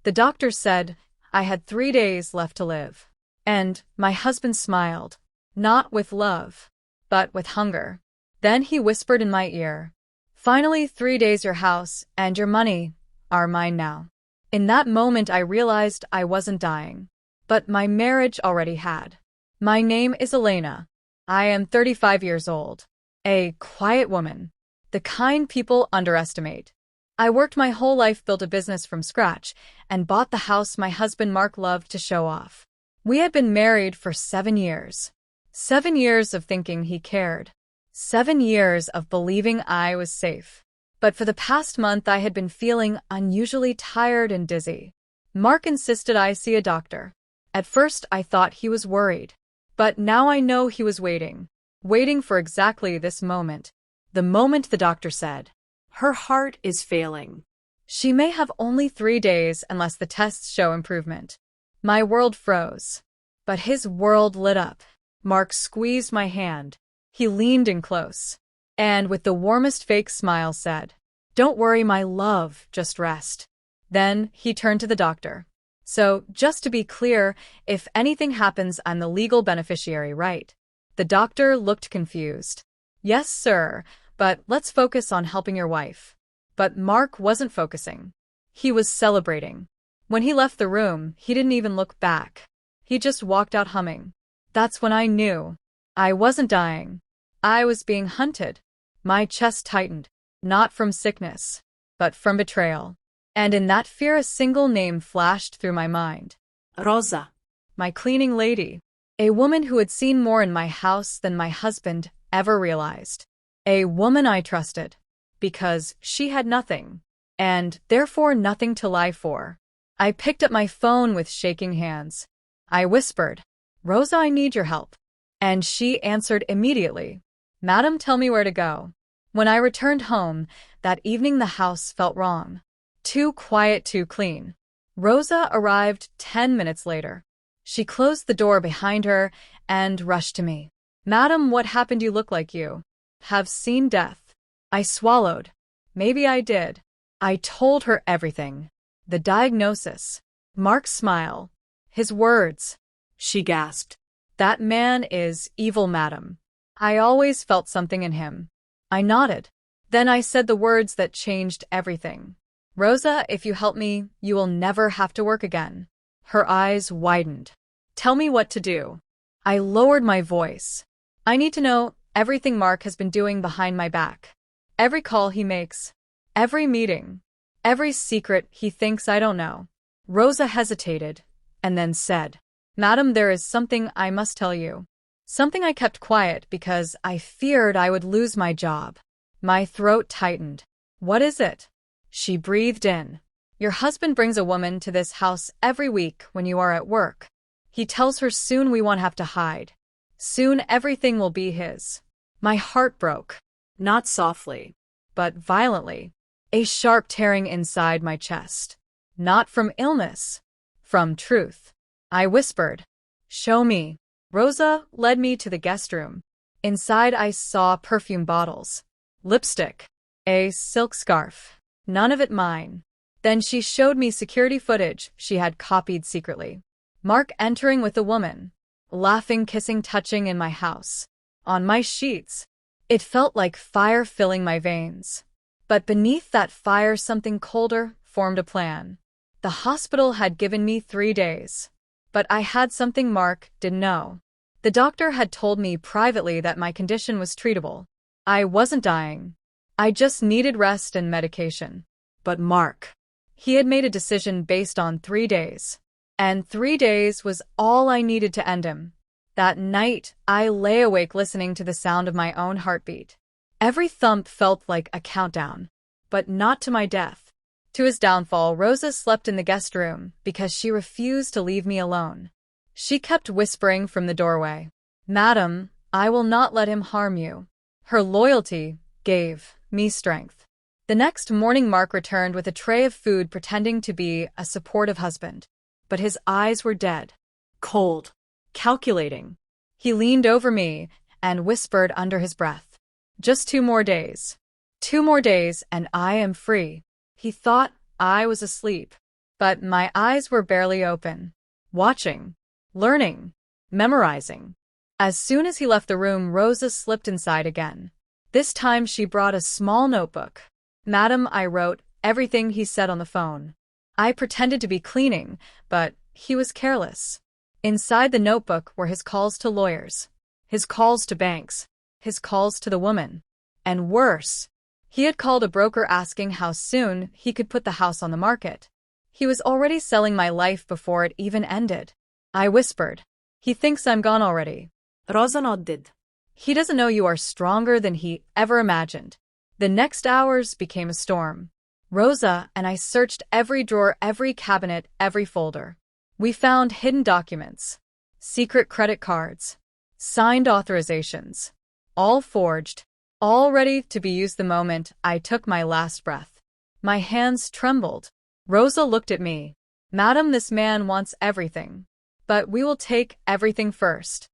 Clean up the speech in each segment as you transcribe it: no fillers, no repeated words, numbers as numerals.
The doctor said I had 3 days left to live. And my husband smiled, not with love, but with hunger. Then he whispered in my ear, "Finally, 3 days your house and your money are mine now." In that moment I realized I wasn't dying, but my marriage already had. My name is Elena. I am 35 years old. A quiet woman. The kind people underestimate. I worked my whole life, built a business from scratch, and bought the house my husband Mark loved to show off. We had been married for 7 years. 7 years of thinking he cared. 7 years of believing I was safe. But for the past month I had been feeling unusually tired and dizzy. Mark insisted I see a doctor. At first I thought he was worried. But now I know he was waiting. Waiting for exactly this moment. The moment the doctor said, "Her heart is failing. She may have only 3 days unless the tests show improvement." My world froze. But his world lit up. Mark squeezed my hand. He leaned in close. And with the warmest fake smile said, "Don't worry, my love, just rest." Then he turned to the doctor. "So, just to be clear, if anything happens, I'm the legal beneficiary, right?" The doctor looked confused. "Yes, sir, but let's focus on helping your wife." But Mark wasn't focusing. He was celebrating. When he left the room, he didn't even look back. He just walked out humming. That's when I knew. I wasn't dying. I was being hunted. My chest tightened, not from sickness, but from betrayal. And in that fear a single name flashed through my mind. Rosa. My cleaning lady. A woman who had seen more in my house than my husband ever realized. A woman I trusted. Because she had nothing. And therefore nothing to lie for. I picked up my phone with shaking hands. I whispered, "Rosa, I need your help." And she answered immediately, "Madam, tell me where to go." When I returned home, that evening the house felt wrong. Too quiet, too clean. Rosa arrived 10 minutes later. She closed the door behind her and rushed to me. "Madam, what happened? You look like you have seen death." I swallowed. Maybe I did. I told her everything. The diagnosis. Mark's smile. His words. She gasped. "That man is evil, madam." I always felt something in him. I nodded. Then I said the words that changed everything. "Rosa, if you help me, you will never have to work again." Her eyes widened. "Tell me what to do." I lowered my voice. "I need to know everything Mark has been doing behind my back. Every call he makes. Every meeting. Every secret he thinks I don't know." Rosa hesitated, and then said, "Madam, there is something I must tell you. Something I kept quiet because I feared I would lose my job." My throat tightened. "What is it?" She breathed in. "Your husband brings a woman to this house every week when you are at work. He tells her soon we won't have to hide. Soon everything will be his." My heart broke. Not softly, but violently. A sharp tearing inside my chest. Not from illness. From truth. I whispered, "Show me." Rosa led me to the guest room. Inside I saw perfume bottles. Lipstick. A silk scarf. None of it mine. Then she showed me security footage she had copied secretly. Mark entering with a woman. Laughing, kissing, touching in my house. On my sheets. It felt like fire filling my veins. But beneath that fire something colder formed a plan. The hospital had given me 3 days. But I had something Mark didn't know. The doctor had told me privately that my condition was treatable. I wasn't dying. I just needed rest and medication. But Mark. He had made a decision based on 3 days. And 3 days was all I needed to end him. That night, I lay awake listening to the sound of my own heartbeat. Every thump felt like a countdown. But not to my death. To his downfall, Rosa slept in the guest room because she refused to leave me alone. She kept whispering from the doorway, "Madam, I will not let him harm you." Her loyalty gave me strength. The next morning Mark returned with a tray of food pretending to be a supportive husband. But his eyes were dead. Cold. Calculating. He leaned over me and whispered under his breath, "Just 2 more days. 2 more days and I am free." He thought I was asleep. but my eyes were barely open. Watching, learning, memorizing. As soon as he left the room, Rosa slipped inside again. This time she brought a small notebook. "Madam," I wrote everything he said on the phone. I pretended to be cleaning, but he was careless. Inside the notebook were his calls to lawyers, his calls to banks, his calls to the woman. And worse, he had called a broker asking how soon he could put the house on the market. He was already selling my life before it even ended. I whispered, "He thinks I'm gone already." Rosa nodded. "He doesn't know you are stronger than he ever imagined." The next hours became a storm. Rosa and I searched every drawer, every cabinet, every folder. We found hidden documents, secret credit cards, signed authorizations, all forged, all ready to be used the moment I took my last breath. My hands trembled. Rosa looked at me. "Madam, this man wants everything. But we will take everything first."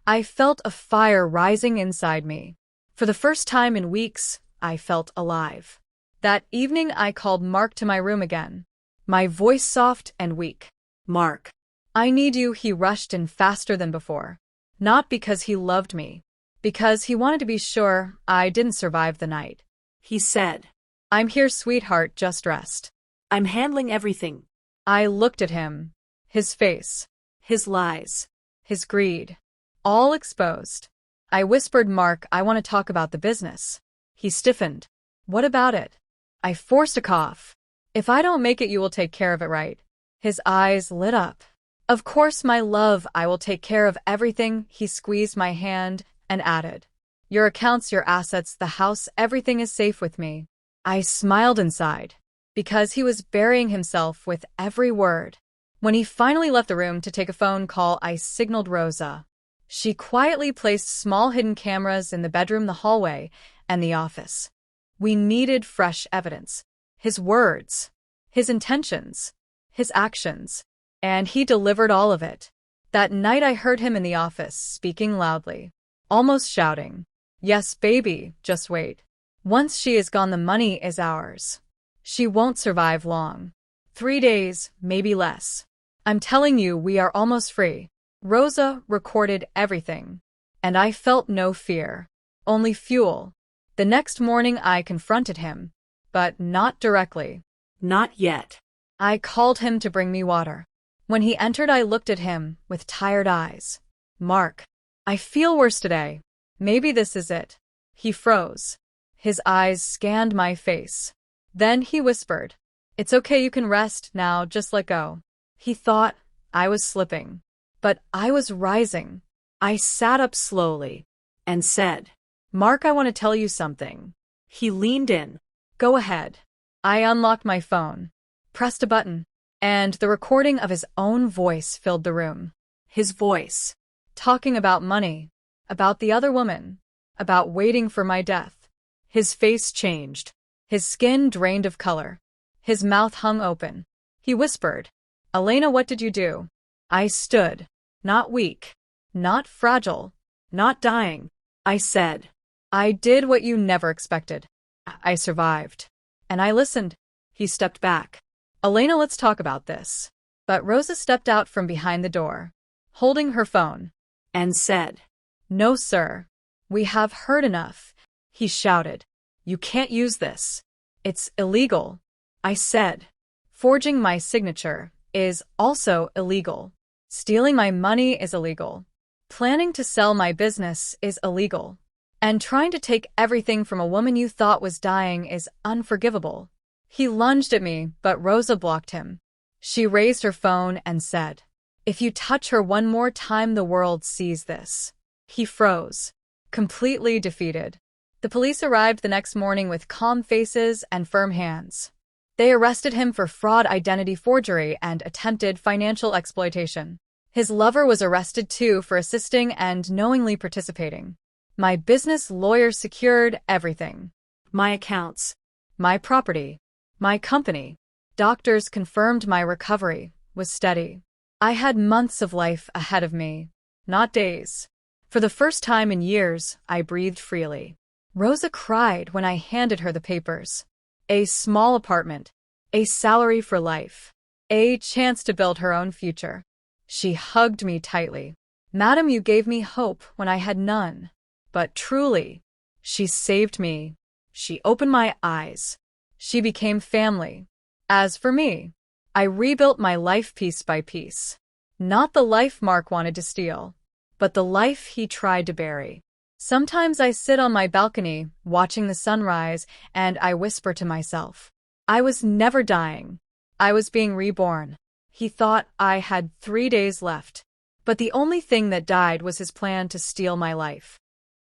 I felt a fire rising inside me. For the first time in weeks, I felt alive. That evening I called Mark to my room again, my voice soft and weak. "Mark, "I need you." He rushed in faster than before. Not because he loved me, because he wanted to be sure I didn't survive the night. he said. "I'm here, sweetheart, just rest." "I'm handling everything." I looked at him, his face, His lies. his greed, all exposed. I whispered, "Mark, I want to talk about the business." He stiffened. "What about it?" I forced a cough. "If I don't make it, you will take care of it, right?" His eyes lit up. "Of course, my love, I will take care of everything." He squeezed my hand and added, "Your accounts, your assets, the house, everything is safe with me." I smiled inside, because he was burying himself with every word. When he finally left the room to take a phone call, I signaled Rosa. She quietly placed small hidden cameras in the bedroom, the hallway, and the office. We needed fresh evidence. His words, his intentions, his actions. And he delivered all of it. That night I heard him in the office, speaking loudly, almost shouting, "Yes, baby, just wait. Once she is gone, the money is ours. She won't survive long. 3 days, maybe less. I'm telling you, we are almost free." Rosa recorded everything, and I felt no fear, only fuel. The next morning I confronted him, but not directly. "Not yet." I called him to bring me water. When he entered, I looked at him with tired eyes. "Mark, I feel worse today. Maybe this is it." He froze. His eyes scanned my face. Then he whispered, "It's okay, you can rest now, just let go." He thought I was slipping, but I was rising. I sat up slowly And said. "Mark, I want to tell you something." He leaned in. "Go ahead." I unlocked my phone, pressed a button, and the recording of his own voice filled the room. His voice. Talking about money, about the other woman, about waiting for my death. His face changed. His skin drained of color. His mouth hung open. He whispered, "Elena, what did you do?" I stood, not weak, not fragile, not dying. I said, "I did what you never expected. I survived." And I listened. He stepped back. "Elena, let's talk about this." But Rosa stepped out from behind the door, holding her phone. And said. "No, sir. We have heard enough." He shouted, "You can't use this. It's illegal." I said, "Forging my signature is also illegal. Stealing my money is illegal. Planning to sell my business is illegal. And trying to take everything from a woman you thought was dying is unforgivable." He lunged at me, but Rosa blocked him. She raised her phone and said, "If you touch her one more time, the world sees this." He froze, completely defeated. The police arrived the next morning with calm faces and firm hands. They arrested him for fraud, identity forgery, and attempted financial exploitation. His lover was arrested too for assisting and knowingly participating. My business lawyers secured everything. My accounts. My property. My company. Doctors confirmed my recovery was steady. I had months of life ahead of me, not days. For the first time in years, I breathed freely. Rosa cried when I handed her the papers. A small apartment. A salary for life. a chance to build her own future. She hugged me tightly. Madam, you gave me hope when I had none. But truly, she saved me. She opened my eyes. She became family. As for me, I rebuilt my life piece by piece. Not the life Mark wanted to steal, but the life he tried to bury. Sometimes I sit on my balcony, watching the sunrise, and I whisper to myself, I was never dying. I was being reborn. He thought I had 3 days left. But the only thing that died was his plan to steal my life.